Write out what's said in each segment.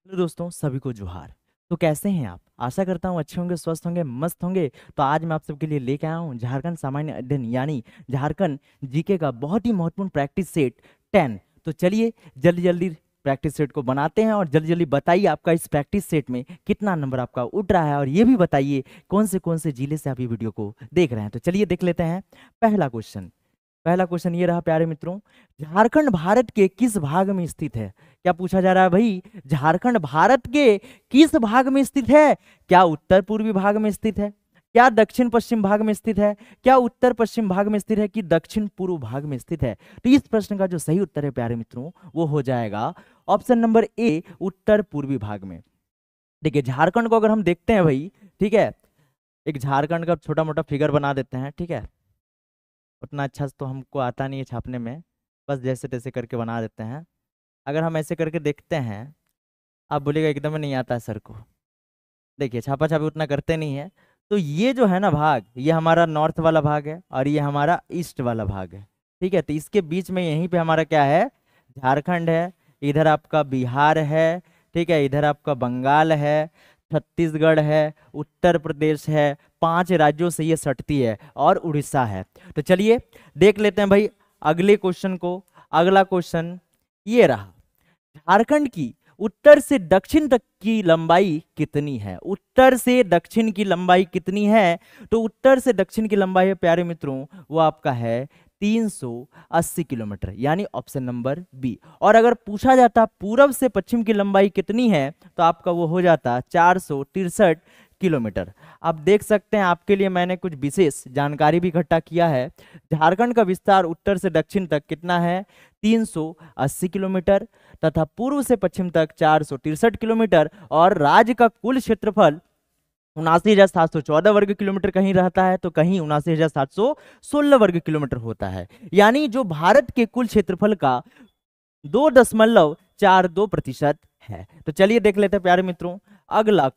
Hello दोस्तों, सभी को जोहार। तो कैसे हैं आप? आशा करता हूँ अच्छे होंगे, स्वस्थ होंगे, मस्त होंगे। तो आज मैं आप सबके लिए लेके आया हूँ झारखंड सामान्य अध्ययन यानी झारखंड जीके का बहुत ही महत्वपूर्ण प्रैक्टिस सेट 10। तो चलिए जल्दी जल्दी प्रैक्टिस सेट को बनाते हैं और जल्दी जल्दी बताइए आपका इस प्रैक्टिस सेट में कितना नंबर आपका उठ रहा है, और ये भी बताइए कौन से जिले से आप ये वीडियो को देख रहे हैं। तो चलिए देख लेते हैं पहला क्वेश्चन ये रहा प्यारे मित्रों। झारखंड भारत के किस भाग में स्थित है? क्या पूछा जा रहा है भाई? झारखंड भारत के किस भाग में स्थित है? क्या उत्तर पूर्वी भाग में स्थित है? क्या दक्षिण पश्चिम भाग में स्थित है? क्या उत्तर पश्चिम भाग में स्थित है? कि दक्षिण पूर्व भाग में स्थित है? तो इस प्रश्न का जो सही उत्तर है प्यारे मित्रों, वो हो जाएगा ऑप्शन नंबर ए, उत्तर पूर्वी भाग में। देखिए झारखंड को अगर हम देखते हैं भाई, ठीक है, एक झारखंड का छोटा मोटा फिगर बना देते हैं, ठीक है। उतना अच्छा से तो हमको आता नहीं है छापने में, बस जैसे तैसे करके बना देते हैं। अगर हम ऐसे करके देखते हैं, आप बोलिएगा एकदम नहीं आता है सर को। देखिए छापा छापी उतना करते नहीं है। तो ये जो है ना भाग, ये हमारा नॉर्थ वाला भाग है और ये हमारा ईस्ट वाला भाग है, ठीक है। तो इसके बीच में यहीं पे हमारा क्या है? झारखंड है। इधर आपका बिहार है, ठीक है। इधर आपका बंगाल है, छत्तीसगढ़ है, उत्तर प्रदेश है। 5 राज्यों से ये सटती है और उड़ीसा है। तो चलिए देख लेते हैं भाई अगले क्वेश्चन को। अगला क्वेश्चन ये रहा, झारखंड की उत्तर से दक्षिण तक की लंबाई कितनी है? उत्तर से दक्षिण की लंबाई कितनी है? तो उत्तर से दक्षिण की लंबाई है प्यारे मित्रों, वो आपका है 380 किलोमीटर, यानी ऑप्शन नंबर बी। और अगर पूछा जाता पूरब से पश्चिम की लंबाई कितनी है, तो आपका वो हो जाता 463 किलोमीटर। आप देख सकते हैं, आपके लिए मैंने कुछ विशेष जानकारी भी इकट्ठा किया है। झारखंड का विस्तार उत्तर से दक्षिण तक कितना है? 380 किलोमीटर, तथा पूर्व से पश्चिम तक 463 किलोमीटर। और राज्य का कुल क्षेत्रफल 79,714 वर्ग किलोमीटर कहीं रहता है, तो कहीं 79,716 वर्ग किलोमीटर होता है। यानी जो भारत के कुल क्षेत्रफल का 2.42% है। तो चलिए देख लेते हैं प्यारे मित्रों अगला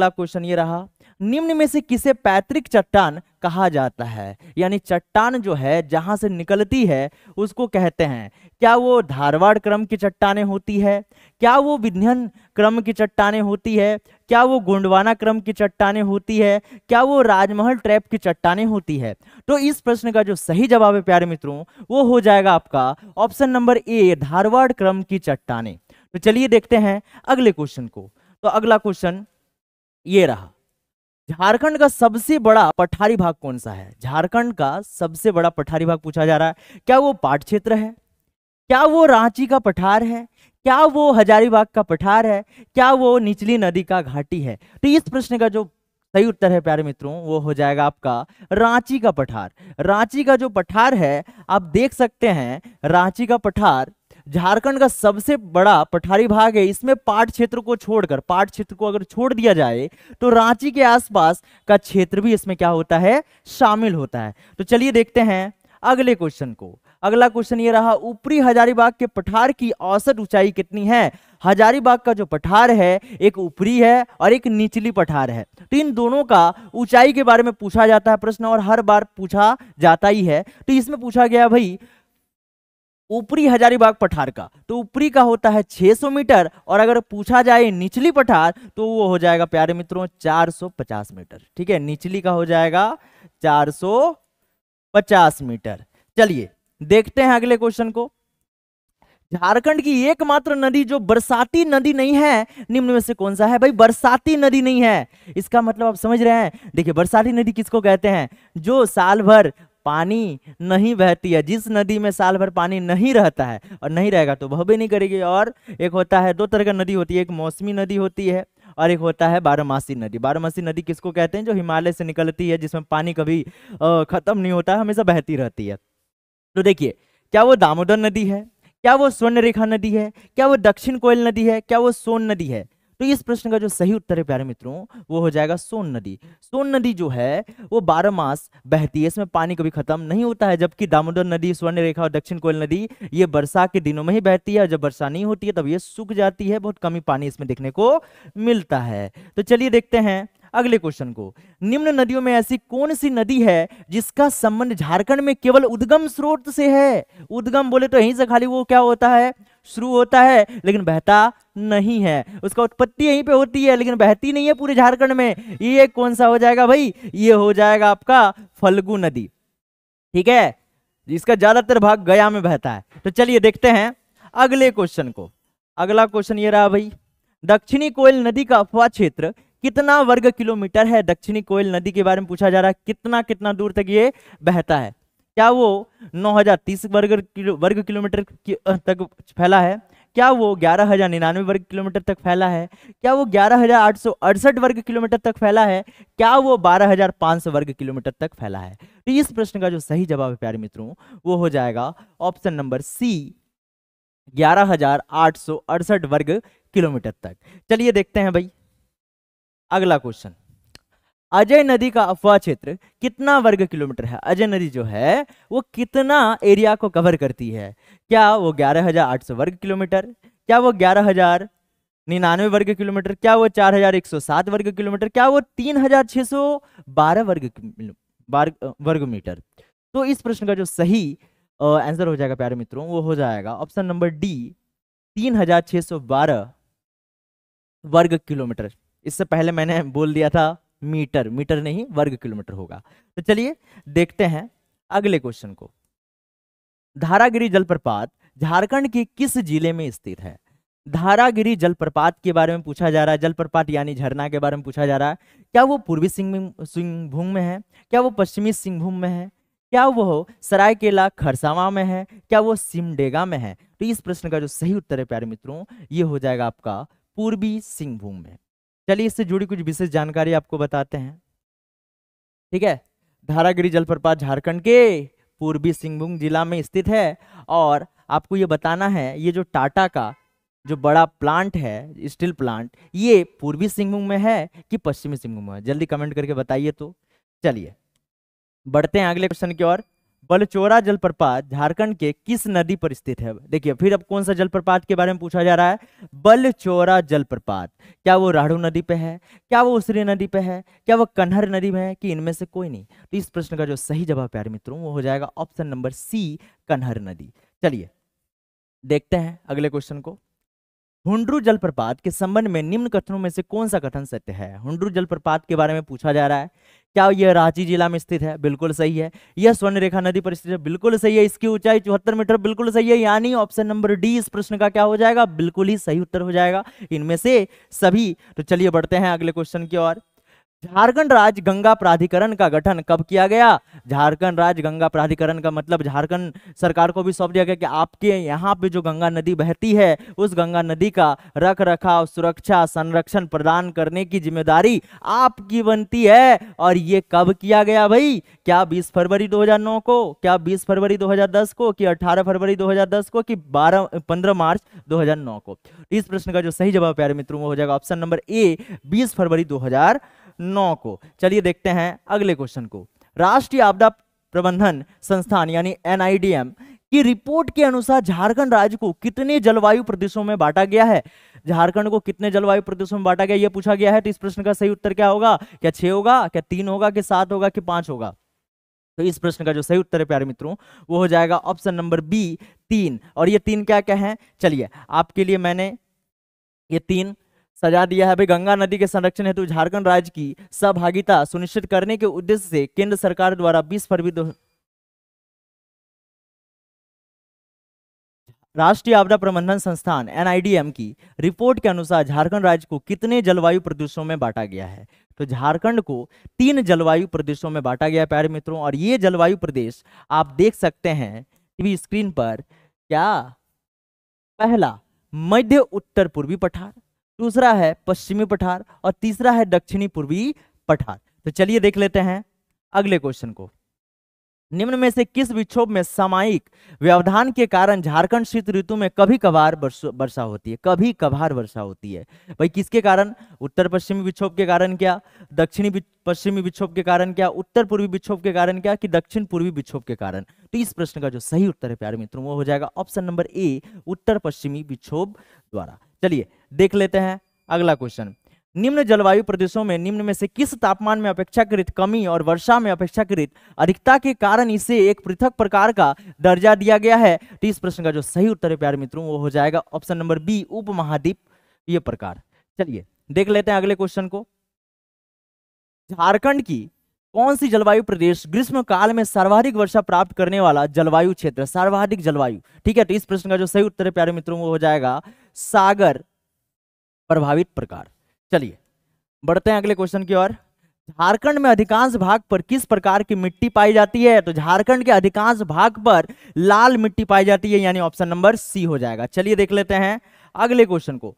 क्वेश्चन ये रहा, निम्न में से किसे पैतृक चट्टान कहा जाता है? यानी चट्टान जो है जहां से निकलती है उसको कहते हैं। क्या वो धारवाड़ क्रम की चट्टानें होती है? क्या वो विंध्यन क्रम की चट्टानें होती है? क्या वो गोंडवाना क्रम की चट्टानें होती है? क्या वो राजमहल ट्रैप की चट्टानें होती है? तो इस प्रश्न का जो सही जवाब है प्यारे मित्रों, वो हो जाएगा आपका ऑप्शन नंबर ए, धारवाड़ क्रम की चट्टानें। तो चलिए देखते हैं अगले क्वेश्चन को। तो अगला क्वेश्चन ये रहा, झारखंड का सबसे बड़ा पठारी भाग कौन सा है? झारखंड का सबसे बड़ा पठारी भाग पूछा जा रहा है। क्या वो पाट क्षेत्र है? क्या वो रांची का पठार है? क्या वो हजारीबाग का पठार है? क्या वो निचली नदी का घाटी है? तो इस प्रश्न का जो सही उत्तर है प्यारे मित्रों, वो हो जाएगा आपका रांची का पठार। रांची का जो पठार है, आप देख सकते हैं रांची का पठार झारखंड का सबसे बड़ा पठारी भाग है। इसमें पाट क्षेत्र को छोड़कर, पाट क्षेत्र को अगर छोड़ दिया जाए, तो रांची के आसपास का क्षेत्र भी इसमें क्या होता है? शामिल होता है। तो चलिए देखते हैं अगले क्वेश्चन को। अगला क्वेश्चन ये रहा, ऊपरी हजारीबाग के पठार की औसत ऊंचाई कितनी है? हजारीबाग का जो पठार है, एक ऊपरी है और एक निचली पठार है। तो इन दोनों का ऊंचाई के बारे में पूछा जाता है प्रश्न, और हर बार पूछा जाता ही है। तो इसमें पूछा गया भाई ऊपरी हजारीबाग पठार का, तो ऊपरी का होता है 600 मीटर, और अगर पूछा जाए निचली पठार, तो वो हो जाएगा प्यारे मित्रों 450 मीटर। ठीक है, निचली का हो जाएगा 450 मीटर। चलिए देखते हैं अगले क्वेश्चन को। झारखंड की एकमात्र नदी जो बरसाती नदी नहीं है, निम्न में से कौन सा है? भाई बरसाती नदी नहीं है, इसका मतलब आप समझ रहे हैं। देखिए बरसाती नदी किसको कहते हैं? जो साल भर पानी नहीं बहती है, जिस नदी में साल भर पानी नहीं रहता है, और नहीं रहेगा तो बह भी नहीं करेगी। और एक होता है, दो तरह का नदी होती है, एक मौसमी नदी होती है और एक होता है बारहमासी नदी। बारहमासी नदी किसको कहते हैं? जो हिमालय से निकलती है, जिसमें पानी कभी खत्म नहीं होता है, हमेशा बहती रहती है। तो देखिए, क्या वो दामोदर नदी है? क्या वो स्वर्ण रेखा नदी है? क्या वो दक्षिण कोयल नदी है? क्या वो सोन नदी है? तो इस प्रश्न का जो सही उत्तर है प्यारे मित्रों, वो हो जाएगा सोन नदी। सोन नदी जो है वो 12 मास बहती है, इसमें पानी कभी खत्म नहीं होता है। जबकि दामोदर नदी, स्वर्ण रेखा और दक्षिण कोयल नदी ये वर्षा के दिनों में ही बहती है, और जब वर्षा नहीं होती है तब ये सूख जाती है, बहुत कम ही पानी इसमें देखने को मिलता है। तो चलिए देखते हैं अगले क्वेश्चन को। निम्न नदियों में ऐसी कौन सी नदी है जिसका संबंध झारखंड में केवल उद्गम स्रोत से है? उद्गम बोले तो यहीं से खाली वो क्या होता है? शुरू होता है लेकिन बहता नहीं है, उसका उत्पत्ति यहीं पे होती है लेकिन बहती नहीं है पूरे झारखंड में। ये कौन सा हो जाएगा भाई, ये हो जाएगा आपका फल्गु नदी, ठीक है, जिसका ज्यादातर भाग गया में बहता है। तो चलिए देखते हैं अगले क्वेश्चन को। अगला क्वेश्चन ये रहा भाई, दक्षिणी कोयल नदी का अफवाह क्षेत्र कितना वर्ग किलोमीटर है। दक्षिणी कोयल नदी के बारे में पूछा जा रहा है, कितना कितना दूर तक ये बहता है। क्या वो 9030 वर्ग किलोमीटर तक फैला है, क्या वो 11,099 वर्ग किलोमीटर तक फैला है, क्या वो 11,868 वर्ग किलोमीटर तक फैला है, क्या वो 12,500 वर्ग किलोमीटर तक फैला है। तो इस प्रश्न का जो सही जवाब है प्यारे मित्रों वो हो जाएगा ऑप्शन नंबर सी, 11,868 वर्ग किलोमीटर तक। चलिए देखते हैं भाई अगला क्वेश्चन, अजय नदी का अफवाह क्षेत्र कितना वर्ग किलोमीटर है। अजय नदी जो है वो कितना एरिया को कवर करती है, क्या वो 11,800 वर्ग किलोमीटर, क्या वो 11,099 वर्ग किलोमीटर, क्या वो 4,107 वर्ग किलोमीटर, क्या वो 3,612 वर्ग मीटर। तो इस प्रश्न का जो सही आंसर हो जाएगा प्यारे मित्रों वो हो जाएगा ऑप्शन नंबर डी, 3,612 वर्ग किलोमीटर। इससे पहले मैंने बोल दिया था मीटर, मीटर नहीं वर्ग किलोमीटर होगा। तो चलिए देखते हैं अगले क्वेश्चन को, धारागिरी जलप्रपात झारखंड के किस जिले में स्थित है। धारागिरी जलप्रपात के बारे में पूछा जा रहा है, जलप्रपात यानी झरना के बारे में पूछा जा रहा है। क्या वो पूर्वी सिंहभूम में है, क्या वो पश्चिमी सिंहभूम में है, क्या वो सरायकेला खरसावां में है, क्या वो सिमडेगा में है। तो इस प्रश्न का जो सही उत्तर है प्यारे मित्रों ये हो जाएगा आपका पूर्वी सिंहभूम में। चलिए इससे जुड़ी कुछ विशेष जानकारी आपको बताते हैं, ठीक है। धारागिरी जलप्रपात झारखंड के पूर्वी सिंहभूम जिला में स्थित है और आपको ये बताना है ये जो टाटा का जो बड़ा प्लांट है स्टील प्लांट ये पूर्वी सिंहभूम में है कि पश्चिमी सिंहभूम में है, जल्दी कमेंट करके बताइए। तो चलिए बढ़ते हैं अगले क्वेश्चन की ओर, बलचौरा जलप्रपात झारखंड के किस नदी पर स्थित है। देखिए फिर अब कौन सा जलप्रपात के बारे में पूछा जा रहा है, बलचौरा जलप्रपात, क्या वो राढ़ू नदी पे है, क्या वो उसरी नदी पे है, क्या वो कन्हर नदी में है कि इनमें से कोई नहीं। तो इस प्रश्न का जो सही जवाब प्यारे मित्रों वो हो जाएगा ऑप्शन नंबर सी, कन्हर नदी। चलिए देखते हैं अगले क्वेश्चन को, हुंड्रू जलप्रपात के संबंध में निम्न कथनों में से कौन सा कथन सत्य है। हुंड्रू जलप्रपात के बारे में पूछा जा रहा है, क्या यह रांची जिला में स्थित है, बिल्कुल सही है। यह स्वर्णरेखा नदी पर स्थित है, बिल्कुल सही है। इसकी ऊंचाई 74 मीटर, बिल्कुल सही है। यानी ऑप्शन नंबर डी इस प्रश्न का क्या हो जाएगा, बिल्कुल ही सही उत्तर हो जाएगा इनमें से सभी। तो चलिए बढ़ते हैं अगले क्वेश्चन की ओर, झारखंड राज्य गंगा प्राधिकरण का गठन कब किया गया। झारखंड राज्य गंगा प्राधिकरण का मतलब झारखंड सरकार को भी सौंप दिया गया कि आपके यहाँ पे जो गंगा नदी बहती है उस गंगा नदी का रख रखाव, सुरक्षा, संरक्षण प्रदान करने की जिम्मेदारी आपकी बनती है। और ये कब किया गया भाई, क्या 20 फरवरी 2009 को, क्या 20 फरवरी 2010 को, कि 18 फरवरी 2010 को, कि 15 मार्च 2009 को। इस प्रश्न का जो सही जवाब प्यारे मित्रों वो हो जाएगा ऑप्शन नंबर ए, 20 फरवरी 2009 को। चलिए देखते हैं अगले क्वेश्चन को, राष्ट्रीय आपदा प्रबंधन संस्थान यानी एनआईडीएम की रिपोर्ट के अनुसार झारखंड राज्य को कितने जलवायु प्रदेशों में बांटा गया है। झारखंड को कितने जलवायु प्रदेशों में बांटा गया यह पूछा गया है। तो इस प्रश्न का सही उत्तर क्या होगा, क्या 6 होगा, क्या 3 होगा, कि 7 होगा, कि 5 होगा। तो इस प्रश्न का जो सही उत्तर है प्यारे मित्रों वो हो जाएगा ऑप्शन नंबर बी, 3। और ये 3 क्या क्या है, चलिए आपके लिए मैंने ये 3 सजा दिया है भाई। गंगा नदी के संरक्षण हेतु झारखंड राज्य की सहभागिता सुनिश्चित करने के उद्देश्य से केंद्र सरकार द्वारा 20 फरवरी राष्ट्रीय आपदा प्रबंधन संस्थान एनआईडीएम की रिपोर्ट के अनुसार झारखंड राज्य को कितने जलवायु प्रदेशों में बांटा गया है। तो झारखंड को 3 जलवायु प्रदेशों में बांटा गया है प्यारे मित्रों। और ये जलवायु प्रदेश आप देख सकते हैं टीवी स्क्रीन पर, क्या पहला मध्य उत्तर पूर्वी पठार, दूसरा है पश्चिमी पठार और तीसरा है दक्षिणी पूर्वी पठार। तो चलिए देख लेते हैं अगले क्वेश्चन को, निम्न में से किस विक्षोभ में सामयिक व्यवधान के कारण झारखंड शीत ऋतु में कभी कभार वर्षा होती है। कभी कभार वर्षा होती है भाई, किसके कारण, उत्तर पश्चिमी विक्षोभ के कारण क्या, दक्षिणी पश्चिमी विक्षोभ के कारण क्या, उत्तर पूर्वी विक्षोभ के कारण क्या, कि दक्षिण पूर्वी विक्षोभ के कारण। तो इस प्रश्न का जो सही उत्तर है प्यारे मित्रों वो हो जाएगा ऑप्शन नंबर ए, उत्तर पश्चिमी विक्षोभ द्वारा। चलिए देख लेते हैं अगला क्वेश्चन, निम्न जलवायु प्रदेशों में निम्न में से किस तापमान में अपेक्षाकृत कमी और वर्षा में अपेक्षाकृत अधिकता के कारण इसे एक पृथक प्रकार का दर्जा दिया गया है? तो इस प्रश्न का जो सही उत्तर है प्यारे मित्रों वो हो जाएगा ऑप्शन नंबर बी, उपमहाद्वीपीय प्रकार। चलिए देख लेते हैं अगले क्वेश्चन को। झारखंड की कौन सी जलवायु प्रदेश ग्रीष्म काल में सर्वाधिक वर्षा प्राप्त करने वाला जलवायु क्षेत्र? सर्वाधिक जलवायु, ठीक है। तो इस प्रश्न का जो सही उत्तर है प्यारे मित्रों वो हो जाएगा सागर प्रभावित प्रकार। चलिए बढ़ते हैं अगले क्वेश्चन की ओर। झारखंड में अधिकांश भाग पर किस प्रकार की मिट्टी पाई जाती है? तो झारखंड के अधिकांश भाग पर लाल मिट्टी पाई जाती है, यानी ऑप्शन नंबर सी हो जाएगा। चलिए देख लेते हैं अगले क्वेश्चन को।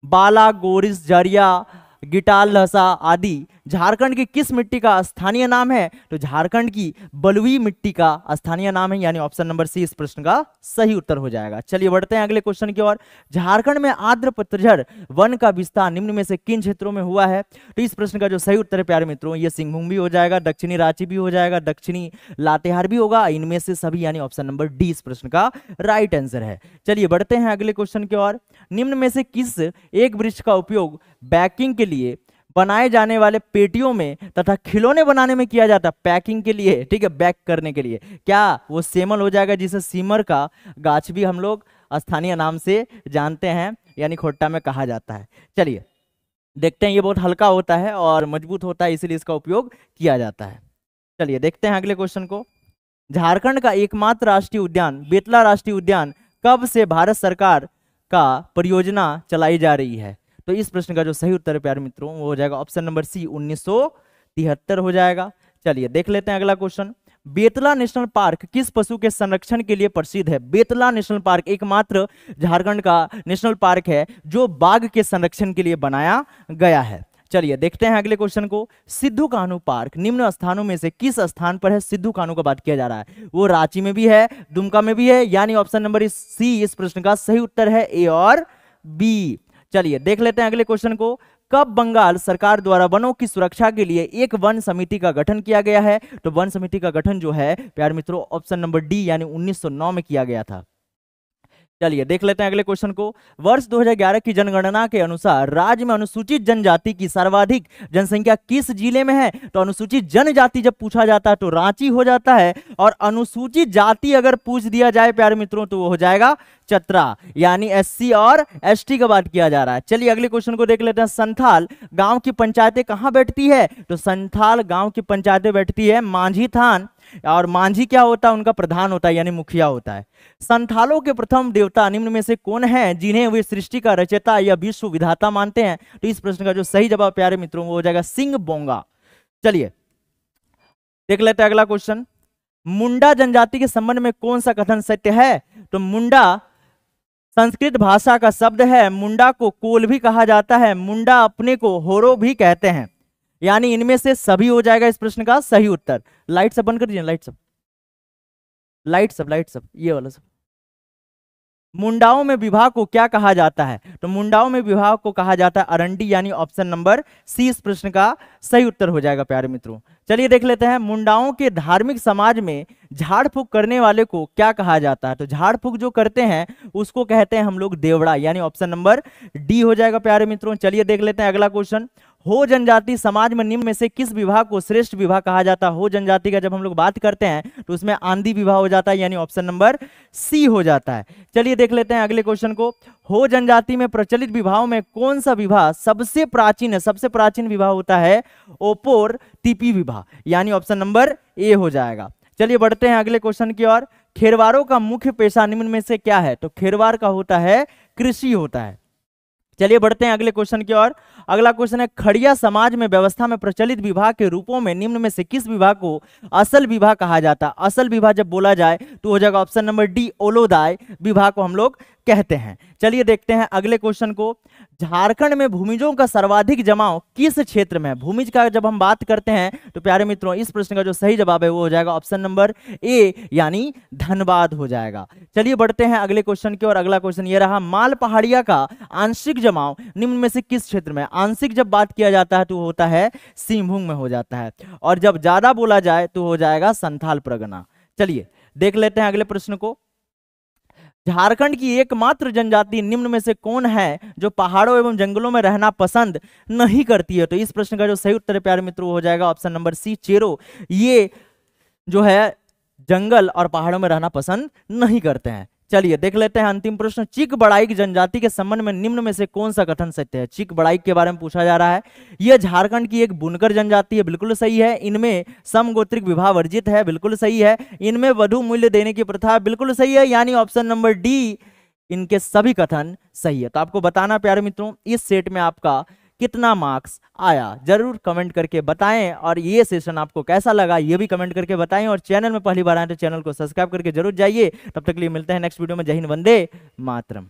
बालागोरिस, जरिया, गिटाल लहसा आदि झारखंड की किस मिट्टी का स्थानीय नाम है? तो झारखंड की बलुई मिट्टी का स्थानीय नाम है, यानी ऑप्शन नंबर सी इस प्रश्न का सही उत्तर हो जाएगा। चलिए बढ़ते हैं अगले क्वेश्चन की ओर। झारखंड में आर्द्र पतझड़ वन का विस्तार निम्न में से किन क्षेत्रों में हुआ है? तो इस प्रश्न का जो सही उत्तर है प्यारे मित्रों ये सिंहभूम भी हो जाएगा, दक्षिणी रांची भी हो जाएगा, दक्षिणी लातेहार भी होगा, इनमें से सभी, यानी ऑप्शन नंबर डी इस प्रश्न का राइट आंसर है। चलिए बढ़ते हैं अगले क्वेश्चन की ओर। निम्न में से किस एक वृक्ष का उपयोग बैकिंग के लिए बनाए जाने वाले पेटियों में तथा खिलौने बनाने में किया जाता है? पैकिंग के लिए, ठीक है, बैक करने के लिए। क्या वो सेमल हो जाएगा, जिसे सीमर का गाछ भी हम लोग स्थानीय नाम से जानते हैं, यानी खोट्टा में कहा जाता है। चलिए देखते हैं, ये बहुत हल्का होता है और मजबूत होता है, इसीलिए इसका उपयोग किया जाता है। चलिए देखते हैं अगले क्वेश्चन को। झारखंड का एकमात्र राष्ट्रीय उद्यान बेतला राष्ट्रीय उद्यान कब से भारत सरकार का परियोजना चलाई जा रही है? तो इस प्रश्न का जो सही उत्तर है प्यारे मित्रों वो हो जाएगा ऑप्शन नंबर सी, 1973 हो जाएगा। चलिए देख लेते हैं अगला क्वेश्चन। बेतला नेशनल पार्क किस पशु के संरक्षण के लिए प्रसिद्ध है? बेतला नेशनल पार्क एकमात्र झारखंड का नेशनल पार्क है जो बाघ के संरक्षण के लिए बनाया गया है। चलिए देखते हैं अगले क्वेश्चन को। सिद्धू कान्हू पार्क निम्न स्थानों में से किस स्थान पर है? सिद्धू कान्हू का बात किया जा रहा है, वो रांची में भी है, दुमका में भी है, यानी ऑप्शन नंबर सी इस प्रश्न का सही उत्तर है, ए और बी। चलिए देख लेते हैं अगले क्वेश्चन को। कब बंगाल सरकार द्वारा वनों की सुरक्षा के लिए एक वन समिति का गठन किया गया है? तो वन समिति का गठन जो है प्यारे मित्रों ऑप्शन नंबर डी यानी 1909 में किया गया था। चलिए देख लेते हैं अगले क्वेश्चन को। वर्ष 2011 की जनगणना के अनुसार राज्य में अनुसूचित जनजाति की सर्वाधिक जनसंख्या किस जिले में है? तो अनुसूचित जनजाति जब पूछा जाता है तो रांची हो जाता है, और अनुसूचित जाति अगर पूछ दिया जाए प्यारे मित्रों तो वो हो जाएगा चतरा, यानी एससी और एसटी का बात किया जा रहा है। चलिए अगले क्वेश्चन को देख लेते हैं। संथाल गांव की पंचायतें कहां बैठती है? तो संथाल गांव की पंचायतें बैठती है मांझी थान, और मांझी क्या होता है? उनका प्रधान होता है, यानी मुखिया होता है। संथालों के प्रथम देवता निम्न में से कौन है जिन्हें वे सृष्टि का रचयिता या विश्व विधाता मानते हैं? तो इस प्रश्न का जो सही जवाब प्यारे मित्रों वो हो जाएगा सिंह बोंगा। चलिए देख लेते हैं अगला क्वेश्चन। मुंडा जनजाति के संबंध में कौन सा कथन सत्य है? तो मुंडा संस्कृत भाषा का शब्द है, मुंडा को कोल भी कहा जाता है, मुंडा अपने को होरो भी कहते हैं, यानी इनमें से सभी हो जाएगा इस प्रश्न का सही उत्तर। लाइट सब बंद कर दीजिए, लाइट सब ये वाला सब। मुंडाओं में विवाह को क्या कहा जाता है? तो मुंडाओं में विवाह को कहा जाता है अरंडी, यानी ऑप्शन नंबर सी इस प्रश्न का सही उत्तर हो जाएगा प्यारे मित्रों। चलिए देख लेते हैं। मुंडाओं के धार्मिक समाज में झाड़ फूक करने वाले को क्या कहा जाता है? तो झाड़ फूक जो करते हैं उसको कहते हैं हम लोग देवड़ा, यानी ऑप्शन नंबर डी हो जाएगा प्यारे मित्रों। चलिए देख लेते हैं अगला क्वेश्चन। हो जनजाति समाज में निम्न में से किस विवाह को श्रेष्ठ विवाह कहा जाता है? हो जनजाति का जब हम लोग बात करते हैं तो उसमें आंधी विवाह हो जाता है, यानी ऑप्शन नंबर सी हो जाता है। चलिए देख लेते हैं अगले क्वेश्चन को। हो जनजाति में प्रचलित विवाहों में कौन सा विवाह सबसे प्राचीन है? सबसे प्राचीन विवाह होता है ओपोर तिपी विवाह, यानी ऑप्शन नंबर ए हो जाएगा। चलिए बढ़ते हैं अगले क्वेश्चन की ओर। खेरवारों का मुख्य पेशा निम्न में से क्या है? तो खेरवार का होता है कृषि होता है। चलिए बढ़ते हैं अगले क्वेश्चन की ओर। अगला क्वेश्चन है, खड़िया समाज में व्यवस्था में प्रचलित विवाह के रूपों में निम्न में से किस विवाह को असल विवाह कहा जाता है? असल विवाह जब बोला जाए तो हो जाएगा ऑप्शन नंबर डी, ओलोदाय विवाह को हम लोग कहते हैं। चलिए देखते हैं अगले क्वेश्चन को। झारखंड में भूमिजों का सर्वाधिक जमाव किस क्षेत्र में है? भूमिज का जब हम बात करते हैं तो प्यारे मित्रों इस प्रश्न का जो सही जवाब है वो हो जाएगा ऑप्शन नंबर ए, यानी धनबाद हो जाएगा। चलिए बढ़ते हैं अगले क्वेश्चन की ओर। अगला क्वेश्चन ये रहा, माल पहाड़िया का आंशिक जमाव निम्न में से किस क्षेत्र में? आंशिक जब बात किया जाता है तो होता है सिंहभूम में हो जाता है, और जब ज्यादा बोला जाए तो हो जाएगा संथाल परगना। चलिए देख लेते हैं अगले प्रश्न को। झारखंड की एकमात्र जनजाति निम्न में से कौन है जो पहाड़ों एवं जंगलों में रहना पसंद नहीं करती है? तो इस प्रश्न का जो सही उत्तर है प्यारे मित्रों हो जाएगा ऑप्शन नंबर सी, चेरो। ये जो है जंगल और पहाड़ों में रहना पसंद नहीं करते हैं। चलिए देख लेते हैं अंतिम प्रश्न। चीक बड़ाइक जनजाति के संबंध में निम्न में से कौन सा कथन सत्य है? चीक बड़ाइक के बारे में पूछा जा रहा है। यह झारखंड की एक बुनकर जनजाति है, बिल्कुल सही है। इनमें समगोत्रिक विवाह वर्जित है, बिल्कुल सही है। इनमें वधु मूल्य देने की प्रथा है, बिल्कुल सही है। यानी ऑप्शन नंबर डी, इनके सभी कथन सही है। तो आपको बताना प्यारे मित्रों इस सेट में आपका कितना मार्क्स आया, जरूर कमेंट करके बताएं। और ये सेशन आपको कैसा लगा ये भी कमेंट करके बताएं। और चैनल में पहली बार आए तो चैनल को सब्सक्राइब करके जरूर जाइए। तब तक के लिए मिलते हैं नेक्स्ट वीडियो में। जय हिंद, वंदे मातरम।